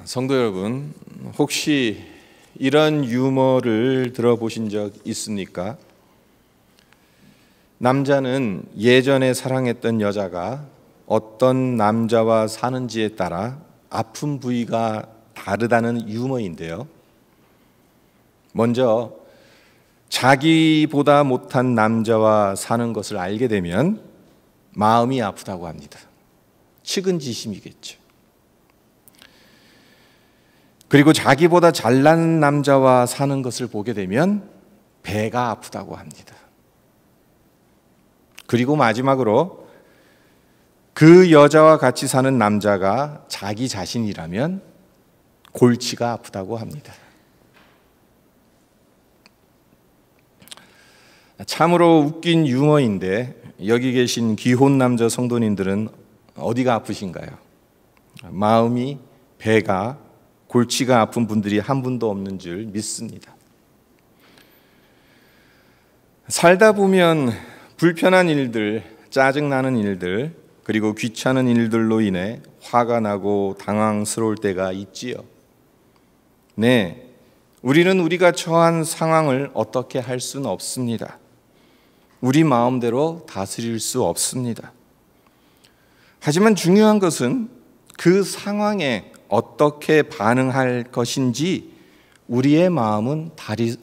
성도 여러분, 혹시 이런 유머를 들어보신 적 있습니까? 남자는 예전에 사랑했던 여자가 어떤 남자와 사는지에 따라 아픈 부위가 다르다는 유머인데요. 먼저 자기보다 못한 남자와 사는 것을 알게 되면 마음이 아프다고 합니다. 측은지심이겠죠. 그리고 자기보다 잘난 남자와 사는 것을 보게 되면 배가 아프다고 합니다. 그리고 마지막으로 그 여자와 같이 사는 남자가 자기 자신이라면 골치가 아프다고 합니다. 참으로 웃긴 유머인데 여기 계신 기혼 남자 성도님들은 어디가 아프신가요? 마음이, 배가, 골치가 아픈 분들이 한 분도 없는 줄 믿습니다. 살다 보면 불편한 일들, 짜증나는 일들, 그리고 귀찮은 일들로 인해 화가 나고 당황스러울 때가 있지요. 네, 우리는 우리가 처한 상황을 어떻게 할 수는 없습니다. 우리 마음대로 다스릴 수 없습니다. 하지만 중요한 것은 그 상황에 어떻게 반응할 것인지 우리의 마음은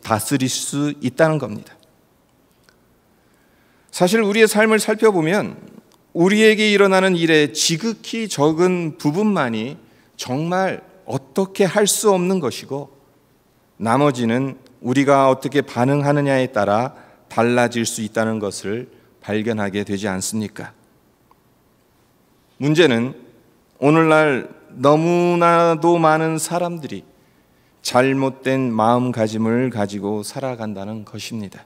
다스릴 수 있다는 겁니다. 사실 우리의 삶을 살펴보면 우리에게 일어나는 일의 지극히 적은 부분만이 정말 어떻게 할 수 없는 것이고 나머지는 우리가 어떻게 반응하느냐에 따라 달라질 수 있다는 것을 발견하게 되지 않습니까? 문제는 오늘날 너무나도 많은 사람들이 잘못된 마음가짐을 가지고 살아간다는 것입니다.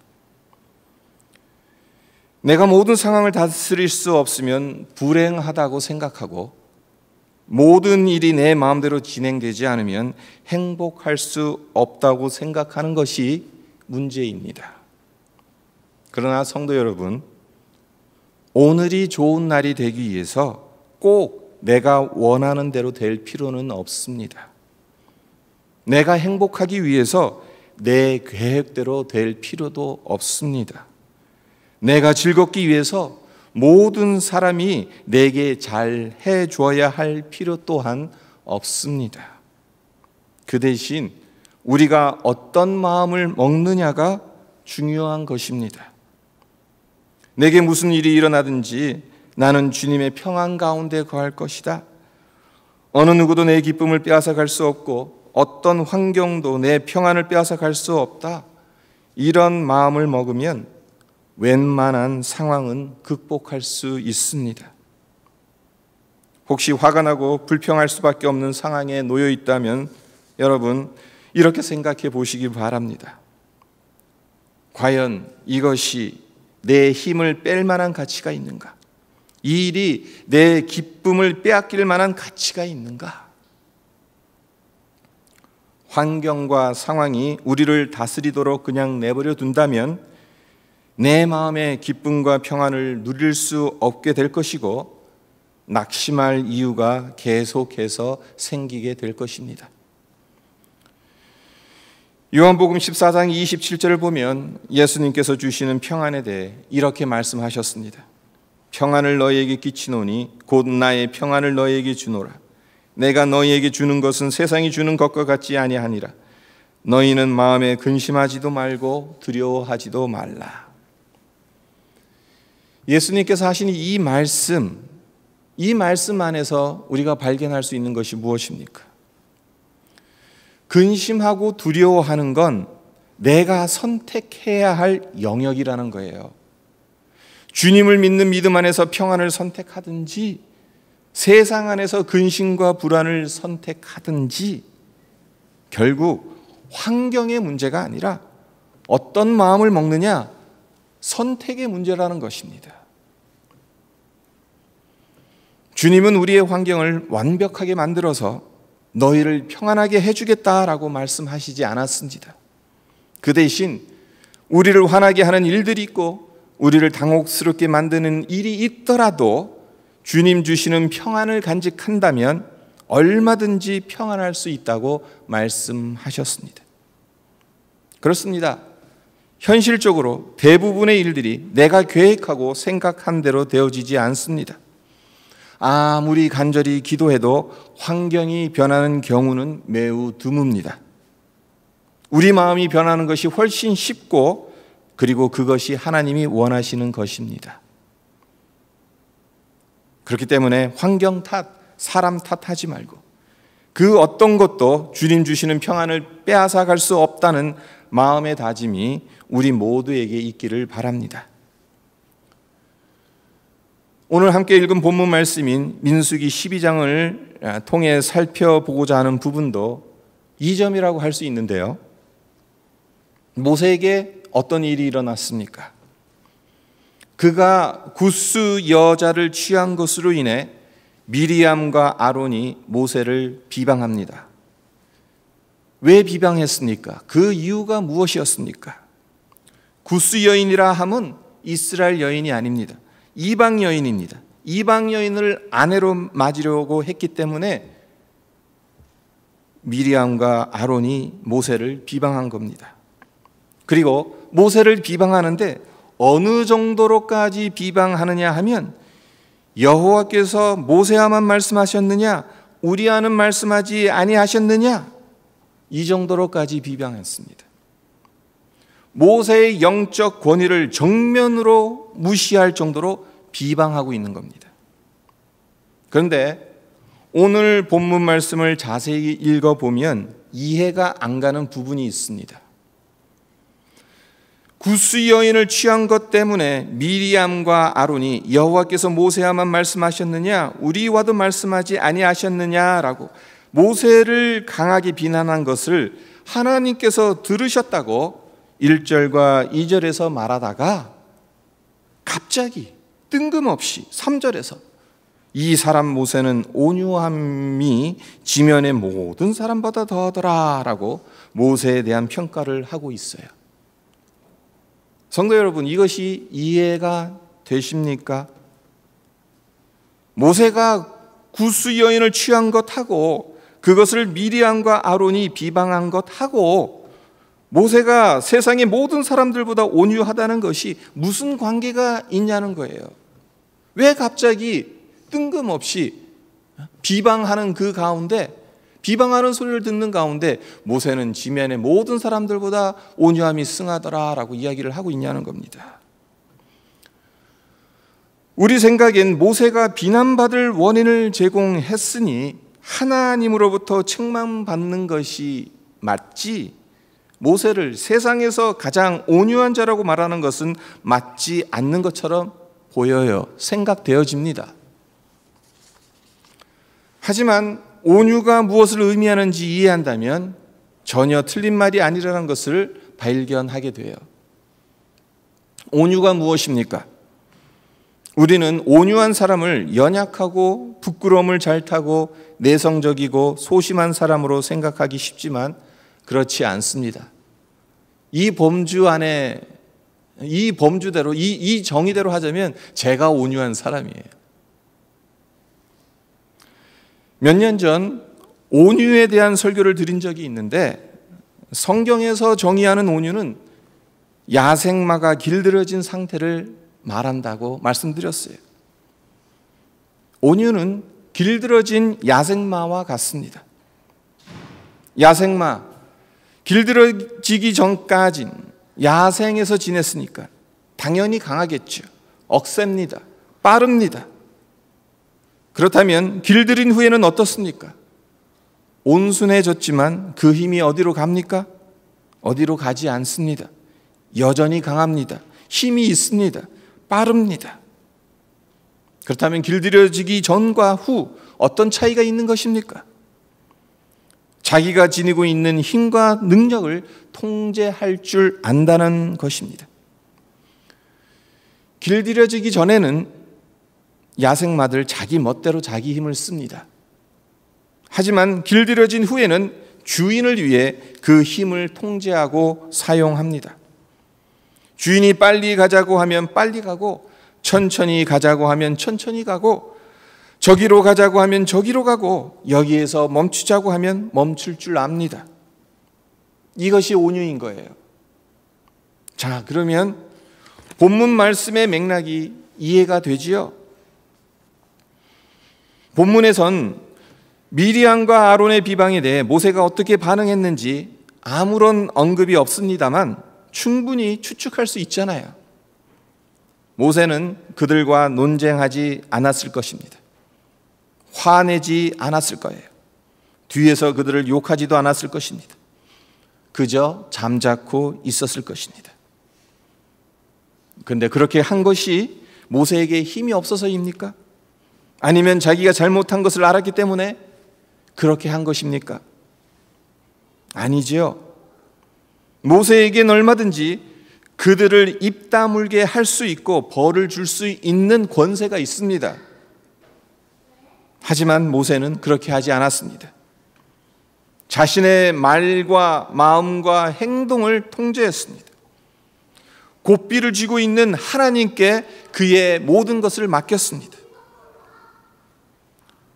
내가 모든 상황을 다스릴 수 없으면 불행하다고 생각하고 모든 일이 내 마음대로 진행되지 않으면 행복할 수 없다고 생각하는 것이 문제입니다. 그러나 성도 여러분, 오늘이 좋은 날이 되기 위해서 꼭 내가 원하는 대로 될 필요는 없습니다. 내가 행복하기 위해서 내 계획대로 될 필요도 없습니다. 내가 즐겁기 위해서 모든 사람이 내게 잘 해줘야 할 필요 또한 없습니다. 그 대신 우리가 어떤 마음을 먹느냐가 중요한 것입니다. 내게 무슨 일이 일어나든지 나는 주님의 평안 가운데 거할 것이다. 어느 누구도 내 기쁨을 빼앗아갈 수 없고 어떤 환경도 내 평안을 빼앗아갈 수 없다. 이런 마음을 먹으면 웬만한 상황은 극복할 수 있습니다. 혹시 화가 나고 불평할 수밖에 없는 상황에 놓여 있다면 여러분 이렇게 생각해 보시기 바랍니다. 과연 이것이 내 힘을 뺄 만한 가치가 있는가? 이 일이 내 기쁨을 빼앗길 만한 가치가 있는가? 환경과 상황이 우리를 다스리도록 그냥 내버려 둔다면 내 마음의 기쁨과 평안을 누릴 수 없게 될 것이고 낙심할 이유가 계속해서 생기게 될 것입니다. 요한복음 14장 27절을 보면 예수님께서 주시는 평안에 대해 이렇게 말씀하셨습니다. 평안을 너희에게 끼치노니 곧 나의 평안을 너희에게 주노라. 내가 너희에게 주는 것은 세상이 주는 것과 같지 아니하니라. 너희는 마음에 근심하지도 말고 두려워하지도 말라. 예수님께서 하신 이 말씀 안에서 우리가 발견할 수 있는 것이 무엇입니까? 근심하고 두려워하는 건 내가 선택해야 할 영역이라는 거예요. 주님을 믿는 믿음 안에서 평안을 선택하든지 세상 안에서 근심과 불안을 선택하든지 결국 환경의 문제가 아니라 어떤 마음을 먹느냐 선택의 문제라는 것입니다. 주님은 우리의 환경을 완벽하게 만들어서 너희를 평안하게 해주겠다라고 말씀하시지 않았습니다. 그 대신 우리를 화나게 하는 일들이 있고 우리를 당혹스럽게 만드는 일이 있더라도 주님 주시는 평안을 간직한다면 얼마든지 평안할 수 있다고 말씀하셨습니다. 그렇습니다. 현실적으로 대부분의 일들이 내가 계획하고 생각한 대로 되어지지 않습니다. 아무리 간절히 기도해도 환경이 변하는 경우는 매우 드뭅니다. 우리 마음이 변하는 것이 훨씬 쉽고, 그리고 그것이 하나님이 원하시는 것입니다. 그렇기 때문에 환경 탓, 사람 탓하지 말고 그 어떤 것도 주님 주시는 평안을 빼앗아 갈 수 없다는 마음의 다짐이 우리 모두에게 있기를 바랍니다. 오늘 함께 읽은 본문 말씀인 민수기 12장을 통해 살펴보고자 하는 부분도 이 점이라고 할 수 있는데요. 모세에게 어떤 일이 일어났습니까? 그가 구스 여자를 취한 것으로 인해 미리암과 아론이 모세를 비방합니다. 왜 비방했습니까? 그 이유가 무엇이었습니까? 구스 여인이라 함은 이스라엘 여인이 아닙니다. 이방 여인입니다. 이방 여인을 아내로 맞으려고 했기 때문에 미리암과 아론이 모세를 비방한 겁니다. 그리고 모세를 비방하는데 어느 정도로까지 비방하느냐 하면, 여호와께서 모세와만 말씀하셨느냐, 우리와는 말씀하지 아니하셨느냐, 이 정도로까지 비방했습니다. 모세의 영적 권위를 정면으로 무시할 정도로 비방하고 있는 겁니다. 그런데 오늘 본문 말씀을 자세히 읽어보면 이해가 안 가는 부분이 있습니다. 구스 여인을 취한 것 때문에 미리암과 아론이 여호와께서 모세와만 말씀하셨느냐, 우리와도 말씀하지 아니하셨느냐라고 모세를 강하게 비난한 것을 하나님께서 들으셨다고 1절과 2절에서 말하다가 갑자기 뜬금없이 3절에서 이 사람 모세는 온유함이 지면의 모든 사람보다 더하더라 라고 모세에 대한 평가를 하고 있어요. 성도 여러분, 이것이 이해가 되십니까? 모세가 구스 여인을 취한 것하고 그것을 미리암과 아론이 비방한 것하고 모세가 세상의 모든 사람들보다 온유하다는 것이 무슨 관계가 있냐는 거예요. 왜 갑자기 뜬금없이 비방하는 그 가운데, 비방하는 소리를 듣는 가운데 모세는 지면의 모든 사람들보다 온유함이 승하더라라고 이야기를 하고 있냐는 겁니다. 우리 생각엔 모세가 비난받을 원인을 제공했으니 하나님으로부터 책망받는 것이 맞지, 모세를 세상에서 가장 온유한 자라고 말하는 것은 맞지 않는 것처럼 보여요. 생각되어집니다. 하지만 온유가 무엇을 의미하는지 이해한다면 전혀 틀린 말이 아니라는 것을 발견하게 돼요. 온유가 무엇입니까? 우리는 온유한 사람을 연약하고 부끄러움을 잘 타고 내성적이고 소심한 사람으로 생각하기 쉽지만 그렇지 않습니다. 이 범주 안에, 이 범주대로, 이 정의대로 하자면 제가 온유한 사람이에요. 몇 년 전 온유에 대한 설교를 드린 적이 있는데, 성경에서 정의하는 온유는 야생마가 길들여진 상태를 말한다고 말씀드렸어요. 온유는 길들여진 야생마와 같습니다. 야생마, 길들여지기 전까진 야생에서 지냈으니까 당연히 강하겠죠. 억셉니다. 빠릅니다. 그렇다면 길들인 후에는 어떻습니까? 온순해졌지만 그 힘이 어디로 갑니까? 어디로 가지 않습니다. 여전히 강합니다. 힘이 있습니다. 빠릅니다. 그렇다면 길들여지기 전과 후 어떤 차이가 있는 것입니까? 자기가 지니고 있는 힘과 능력을 통제할 줄 안다는 것입니다. 길들여지기 전에는 야생마들 자기 멋대로 자기 힘을 씁니다. 하지만 길들여진 후에는 주인을 위해 그 힘을 통제하고 사용합니다. 주인이 빨리 가자고 하면 빨리 가고 천천히 가자고 하면 천천히 가고 저기로 가자고 하면 저기로 가고 여기에서 멈추자고 하면 멈출 줄 압니다. 이것이 온유인 거예요. 자, 그러면 본문 말씀의 맥락이 이해가 되지요? 본문에선 미리암과 아론의 비방에 대해 모세가 어떻게 반응했는지 아무런 언급이 없습니다만 충분히 추측할 수 있잖아요. 모세는 그들과 논쟁하지 않았을 것입니다. 화내지 않았을 거예요. 뒤에서 그들을 욕하지도 않았을 것입니다. 그저 잠자코 있었을 것입니다. 그런데 그렇게 한 것이 모세에게 힘이 없어서입니까? 아니면 자기가 잘못한 것을 알았기 때문에 그렇게 한 것입니까? 아니지요. 모세에겐 얼마든지 그들을 입 다물게 할 수 있고 벌을 줄 수 있는 권세가 있습니다. 하지만 모세는 그렇게 하지 않았습니다. 자신의 말과 마음과 행동을 통제했습니다. 고삐를 쥐고 있는 하나님께 그의 모든 것을 맡겼습니다.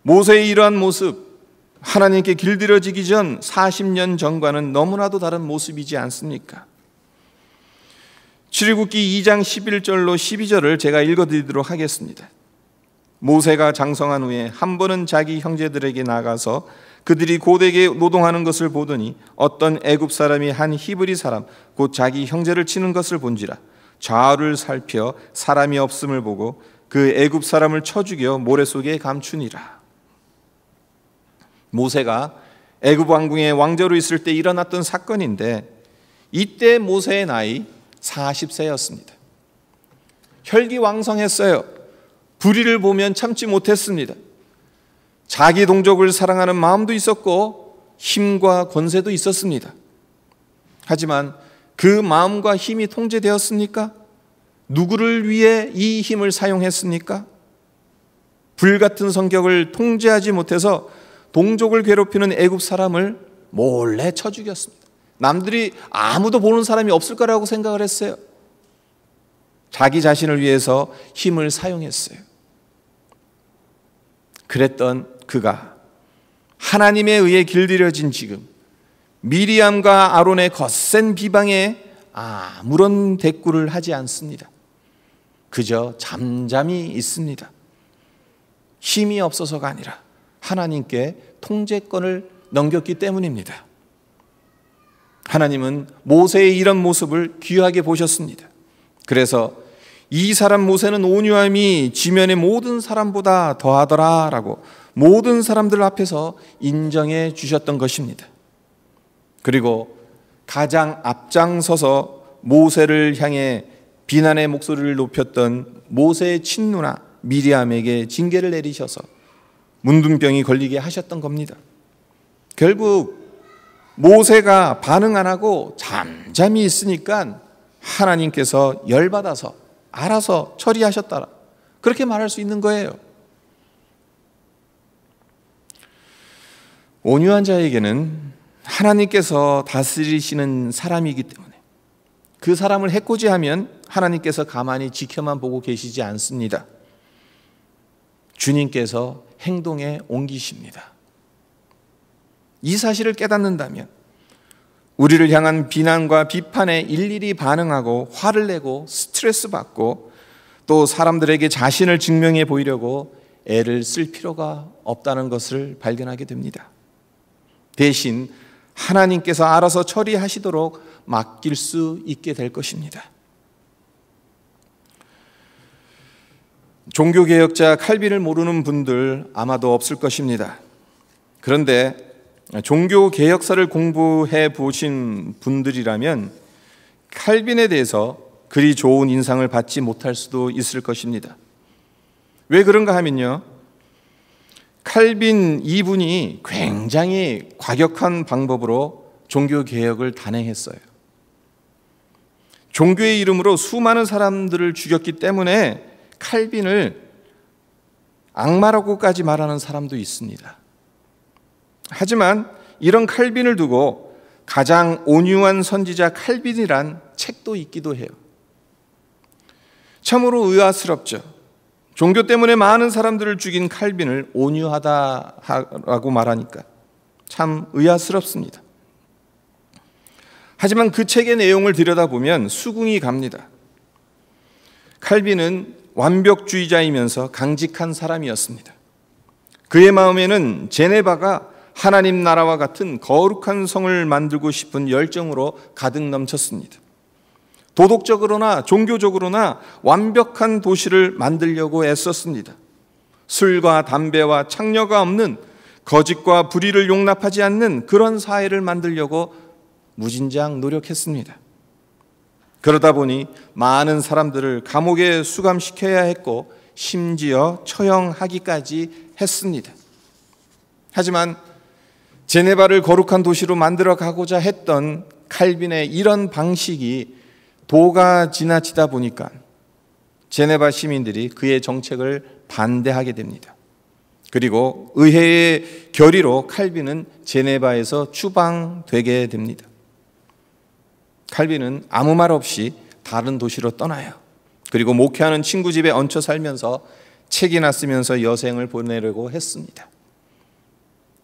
모세의 이러한 모습, 하나님께 길들여지기 전 40년 전과는 너무나도 다른 모습이지 않습니까? 출애굽기 2장 11절로 12절을 제가 읽어드리도록 하겠습니다. 모세가 장성한 후에 한 번은 자기 형제들에게 나가서 그들이 고되게 노동하는 것을 보더니 어떤 애굽 사람이 한 히브리 사람 곧 자기 형제를 치는 것을 본지라. 좌우를 살펴 사람이 없음을 보고 그 애굽 사람을 쳐 죽여 모래 속에 감추니라. 모세가 애굽 왕궁의 왕자로 있을 때 일어났던 사건인데 이때 모세의 나이 40세였습니다. 혈기왕성했어요. 불의를 보면 참지 못했습니다. 자기 동족을 사랑하는 마음도 있었고 힘과 권세도 있었습니다. 하지만 그 마음과 힘이 통제되었습니까? 누구를 위해 이 힘을 사용했습니까? 불같은 성격을 통제하지 못해서 동족을 괴롭히는 애굽 사람을 몰래 쳐 죽였습니다. 남들이 아무도 보는 사람이 없을 거라고 생각을 했어요. 자기 자신을 위해서 힘을 사용했어요. 그랬던 그가 하나님에 의해 길들여진 지금 미리암과 아론의 거센 비방에 아무런 대꾸를 하지 않습니다. 그저 잠잠히 있습니다. 힘이 없어서가 아니라 하나님께 통제권을 넘겼기 때문입니다. 하나님은 모세의 이런 모습을 귀하게 보셨습니다. 그래서 이 사람 모세는 온유함이 지면의 모든 사람보다 더하더라라고 모든 사람들 앞에서 인정해 주셨던 것입니다. 그리고 가장 앞장서서 모세를 향해 비난의 목소리를 높였던 모세의 친누나 미리암에게 징계를 내리셔서 문둥병이 걸리게 하셨던 겁니다. 결국 모세가 반응 안 하고 잠잠히 있으니까 하나님께서 열받아서 알아서 처리하셨다. 그렇게 말할 수 있는 거예요. 온유한 자에게는 하나님께서 다스리시는 사람이기 때문에 그 사람을 해코지하면 하나님께서 가만히 지켜만 보고 계시지 않습니다. 주님께서 행동에 옮기십니다. 이 사실을 깨닫는다면 우리를 향한 비난과 비판에 일일이 반응하고 화를 내고 스트레스 받고 또 사람들에게 자신을 증명해 보이려고 애를 쓸 필요가 없다는 것을 발견하게 됩니다. 대신 하나님께서 알아서 처리하시도록 맡길 수 있게 될 것입니다. 종교개혁자 칼빈을 모르는 분들 아마도 없을 것입니다. 그런데 종교개혁사를 공부해 보신 분들이라면 칼빈에 대해서 그리 좋은 인상을 받지 못할 수도 있을 것입니다. 왜 그런가 하면요, 칼빈 이분이 굉장히 과격한 방법으로 종교개혁을 단행했어요. 종교의 이름으로 수많은 사람들을 죽였기 때문에 칼빈을 악마라고까지 말하는 사람도 있습니다. 하지만 이런 칼빈을 두고 가장 온유한 선지자 칼빈이란 책도 있기도 해요. 참으로 의아스럽죠. 종교 때문에 많은 사람들을 죽인 칼빈을 온유하다라고 말하니까 참 의아스럽습니다. 하지만 그 책의 내용을 들여다보면 수긍이 갑니다. 칼빈은 완벽주의자이면서 강직한 사람이었습니다. 그의 마음에는 제네바가 하나님 나라와 같은 거룩한 성을 만들고 싶은 열정으로 가득 넘쳤습니다. 도덕적으로나 종교적으로나 완벽한 도시를 만들려고 애썼습니다. 술과 담배와 창녀가 없는, 거짓과 불의를 용납하지 않는 그런 사회를 만들려고 무진장 노력했습니다. 그러다 보니 많은 사람들을 감옥에 수감시켜야 했고 심지어 처형하기까지 했습니다. 하지만 제네바를 거룩한 도시로 만들어 가고자 했던 칼빈의 이런 방식이 도가 지나치다 보니까 제네바 시민들이 그의 정책을 반대하게 됩니다. 그리고 의회의 결의로 칼빈은 제네바에서 추방되게 됩니다. 칼빈은 아무 말 없이 다른 도시로 떠나요. 그리고 목회하는 친구 집에 얹혀 살면서 책이나 쓰면서 여생을 보내려고 했습니다.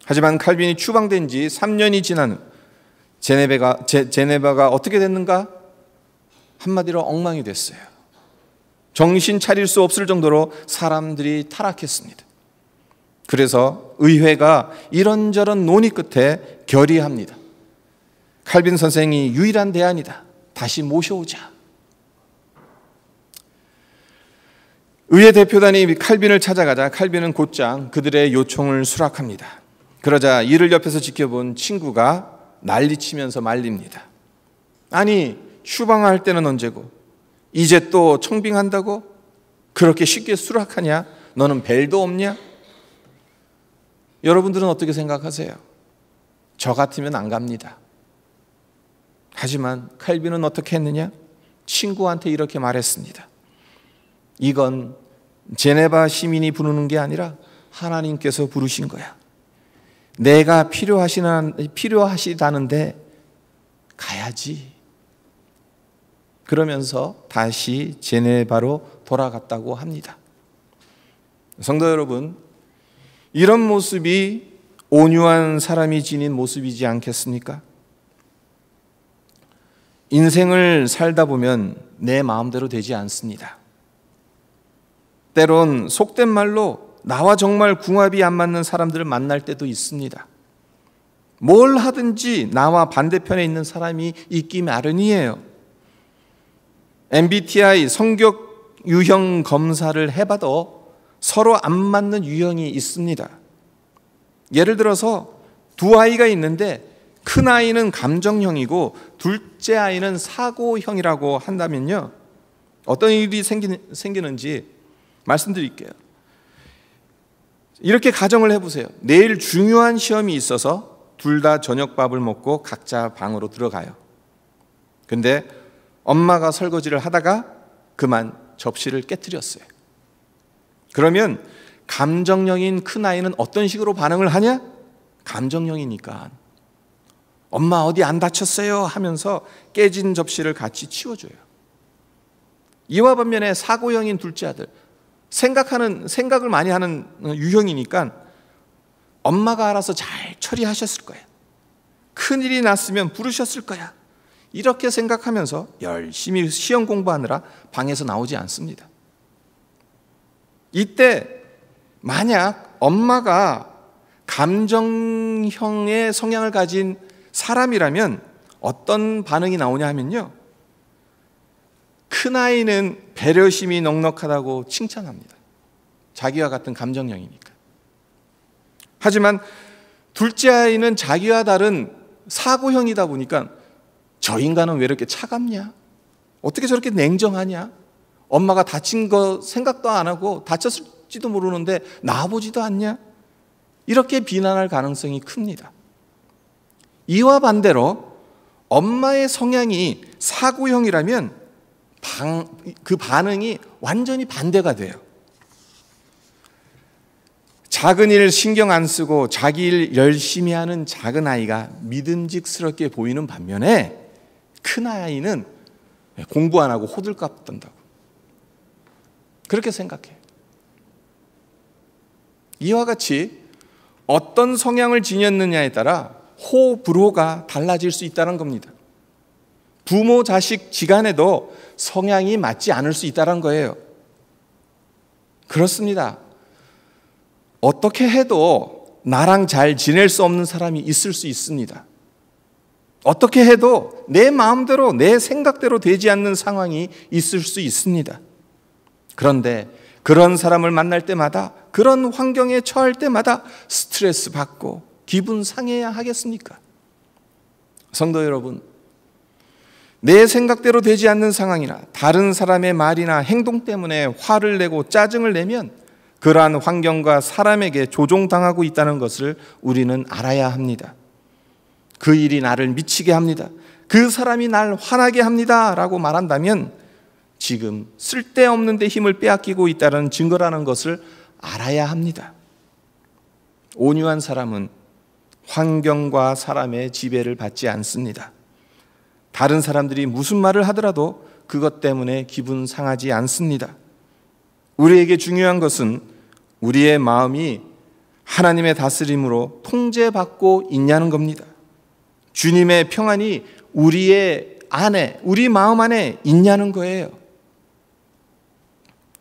하지만 칼빈이 추방된 지 3년이 지난 후 제네바가 어떻게 됐는가? 한마디로 엉망이 됐어요. 정신 차릴 수 없을 정도로 사람들이 타락했습니다. 그래서 의회가 이런저런 논의 끝에 결의합니다. 칼빈 선생이 유일한 대안이다. 다시 모셔오자. 의회 대표단이 칼빈을 찾아가자 칼빈은 곧장 그들의 요청을 수락합니다. 그러자 이를 옆에서 지켜본 친구가 난리치면서 말립니다. 아니, 추방할 때는 언제고 이제 또 청빙한다고? 그렇게 쉽게 수락하냐? 너는 벨도 없냐? 여러분들은 어떻게 생각하세요? 저 같으면 안 갑니다. 하지만 칼빈은 어떻게 했느냐? 친구한테 이렇게 말했습니다. 이건 제네바 시민이 부르는 게 아니라 하나님께서 부르신 거야. 내가 필요하시다는데 가야지. 그러면서 다시 제네바로 돌아갔다고 합니다. 성도 여러분, 이런 모습이 온유한 사람이 지닌 모습이지 않겠습니까? 인생을 살다 보면 내 마음대로 되지 않습니다. 때론 속된 말로 나와 정말 궁합이 안 맞는 사람들을 만날 때도 있습니다. 뭘 하든지 나와 반대편에 있는 사람이 있기 마련이에요. MBTI 성격 유형 검사를 해봐도 서로 안 맞는 유형이 있습니다. 예를 들어서 두 아이가 있는데 큰 아이는 감정형이고 둘째 아이는 사고형이라고 한다면요, 어떤 일이 생기는지 말씀드릴게요. 이렇게 가정을 해보세요. 내일 중요한 시험이 있어서 둘 다 저녁밥을 먹고 각자 방으로 들어가요. 근데 엄마가 설거지를 하다가 그만 접시를 깨뜨렸어요. 그러면 감정형인 큰아이는 어떤 식으로 반응을 하냐? 감정형이니까 엄마 어디 안 다쳤어요? 하면서 깨진 접시를 같이 치워줘요. 이와 반면에 사고형인 둘째 아들, 생각을 많이 하는 유형이니까 엄마가 알아서 잘 처리하셨을 거야. 큰일이 났으면 부르셨을 거야. 이렇게 생각하면서 열심히 시험 공부하느라 방에서 나오지 않습니다. 이때 만약 엄마가 감정형의 성향을 가진 사람이라면 어떤 반응이 나오냐 하면요, 큰아이는 배려심이 넉넉하다고 칭찬합니다. 자기와 같은 감정형이니까. 하지만 둘째 아이는 자기와 다른 사고형이다 보니까 저 인간은 왜 이렇게 차갑냐? 어떻게 저렇게 냉정하냐? 엄마가 다친 거 생각도 안 하고 다쳤을지도 모르는데 나아보지도 않냐? 이렇게 비난할 가능성이 큽니다. 이와 반대로 엄마의 성향이 사고형이라면 그 반응이 완전히 반대가 돼요. 작은 일 신경 안 쓰고 자기 일 열심히 하는 작은 아이가 믿음직스럽게 보이는 반면에 큰 아이는 공부 안 하고 호들갑 떤다고 그렇게 생각해요. 이와 같이 어떤 성향을 지녔느냐에 따라 호불호가 달라질 수 있다는 겁니다. 부모 자식 지간에도 성향이 맞지 않을 수 있다는 거예요. 그렇습니다. 어떻게 해도 나랑 잘 지낼 수 없는 사람이 있을 수 있습니다. 어떻게 해도 내 마음대로 내 생각대로 되지 않는 상황이 있을 수 있습니다. 그런데 그런 사람을 만날 때마다, 그런 환경에 처할 때마다 스트레스 받고 기분 상해야 하겠습니까? 성도 여러분, 내 생각대로 되지 않는 상황이나 다른 사람의 말이나 행동 때문에 화를 내고 짜증을 내면 그러한 환경과 사람에게 조종당하고 있다는 것을 우리는 알아야 합니다. 그 일이 나를 미치게 합니다. 그 사람이 날 화나게 합니다 라고 말한다면 지금 쓸데없는 데 힘을 빼앗기고 있다는 증거라는 것을 알아야 합니다. 온유한 사람은 환경과 사람의 지배를 받지 않습니다. 다른 사람들이 무슨 말을 하더라도 그것 때문에 기분 상하지 않습니다. 우리에게 중요한 것은 우리의 마음이 하나님의 다스림으로 통제받고 있냐는 겁니다. 주님의 평안이 우리의 안에, 우리 마음 안에 있냐는 거예요.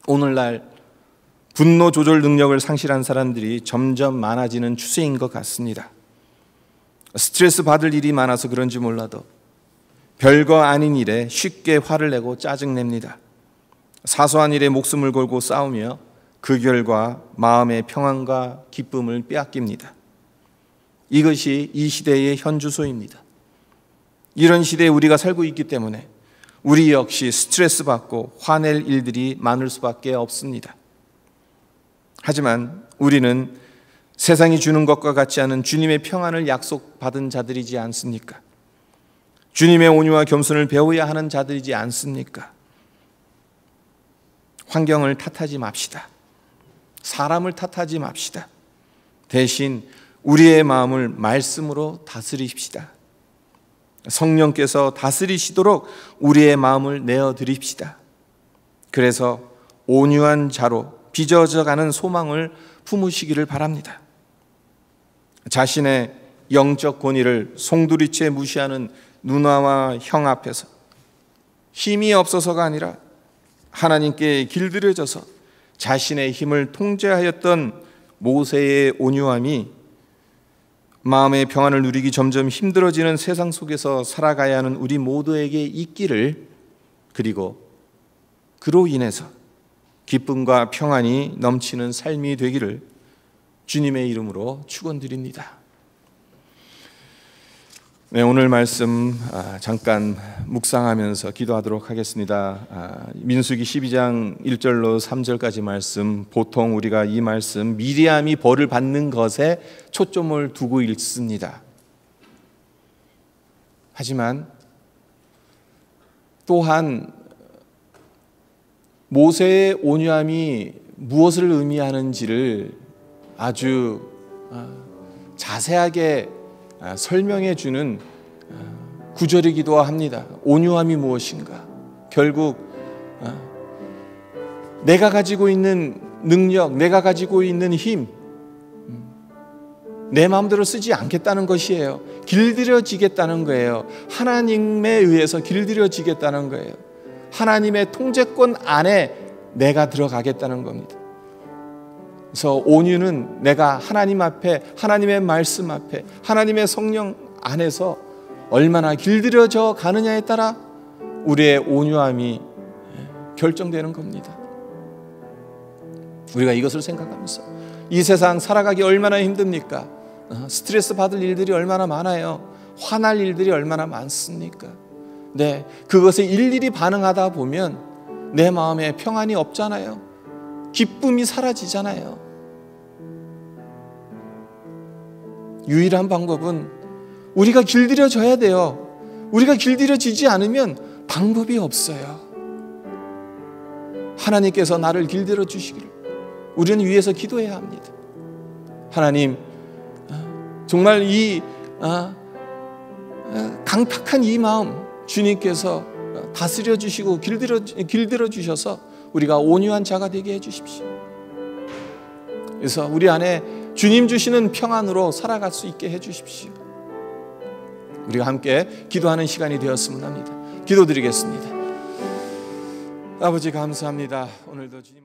오늘날 분노 조절 능력을 상실한 사람들이 점점 많아지는 추세인 것 같습니다. 스트레스 받을 일이 많아서 그런지 몰라도 별거 아닌 일에 쉽게 화를 내고 짜증냅니다. 사소한 일에 목숨을 걸고 싸우며 그 결과 마음의 평안과 기쁨을 빼앗깁니다. 이것이 이 시대의 현주소입니다. 이런 시대에 우리가 살고 있기 때문에 우리 역시 스트레스 받고 화낼 일들이 많을 수밖에 없습니다. 하지만 우리는 세상이 주는 것과 같지 않은 주님의 평안을 약속받은 자들이지 않습니까? 주님의 온유와 겸손을 배워야 하는 자들이지 않습니까? 환경을 탓하지 맙시다. 사람을 탓하지 맙시다. 대신 우리의 마음을 말씀으로 다스리십시다. 성령께서 다스리시도록 우리의 마음을 내어드립시다. 그래서 온유한 자로 빚어져가는 소망을 품으시기를 바랍니다. 자신의 영적 권위를 송두리째 무시하는 누나와 형 앞에서 힘이 없어서가 아니라 하나님께 길들여져서 자신의 힘을 통제하였던 모세의 온유함이 마음의 평안을 누리기 점점 힘들어지는 세상 속에서 살아가야 하는 우리 모두에게 있기를, 그리고 그로 인해서 기쁨과 평안이 넘치는 삶이 되기를 주님의 이름으로 축원드립니다. 네, 오늘 말씀 잠깐 묵상하면서 기도하도록 하겠습니다. 민수기 12장 1절로 3절까지 말씀, 보통 우리가 이 말씀 미리암이 벌을 받는 것에 초점을 두고 읽습니다. 하지만 또한 모세의 온유함이 무엇을 의미하는지를 아주 자세하게 설명해 주는 구절이기도 합니다. 온유함이 무엇인가? 결국 내가 가지고 있는 능력, 내가 가지고 있는 힘, 내 마음대로 쓰지 않겠다는 것이에요. 길들여지겠다는 거예요. 하나님에 의해서 길들여지겠다는 거예요. 하나님의 통제권 안에 내가 들어가겠다는 겁니다. 그래서 온유는 내가 하나님 앞에, 하나님의 말씀 앞에, 하나님의 성령 안에서 얼마나 길들여져 가느냐에 따라 우리의 온유함이 결정되는 겁니다. 우리가 이것을 생각하면서 이 세상 살아가기 얼마나 힘듭니까? 스트레스 받을 일들이 얼마나 많아요. 화날 일들이 얼마나 많습니까? 네, 그것에 일일이 반응하다 보면 내 마음에 평안이 없잖아요. 기쁨이 사라지잖아요. 유일한 방법은 우리가 길들여져야 돼요. 우리가 길들여지지 않으면 방법이 없어요. 하나님께서 나를 길들여 주시기를 우리는 위에서 기도해야 합니다. 하나님, 정말 이 강팍한 이 마음 주님께서 다스려 주시고 길들여 주셔서 우리가 온유한 자가 되게 해 주십시오. 그래서 우리 안에 주님 주시는 평안으로 살아갈 수 있게 해주십시오. 우리가 함께 기도하는 시간이 되었으면 합니다. 기도드리겠습니다. 아버지 감사합니다. 오늘도 주님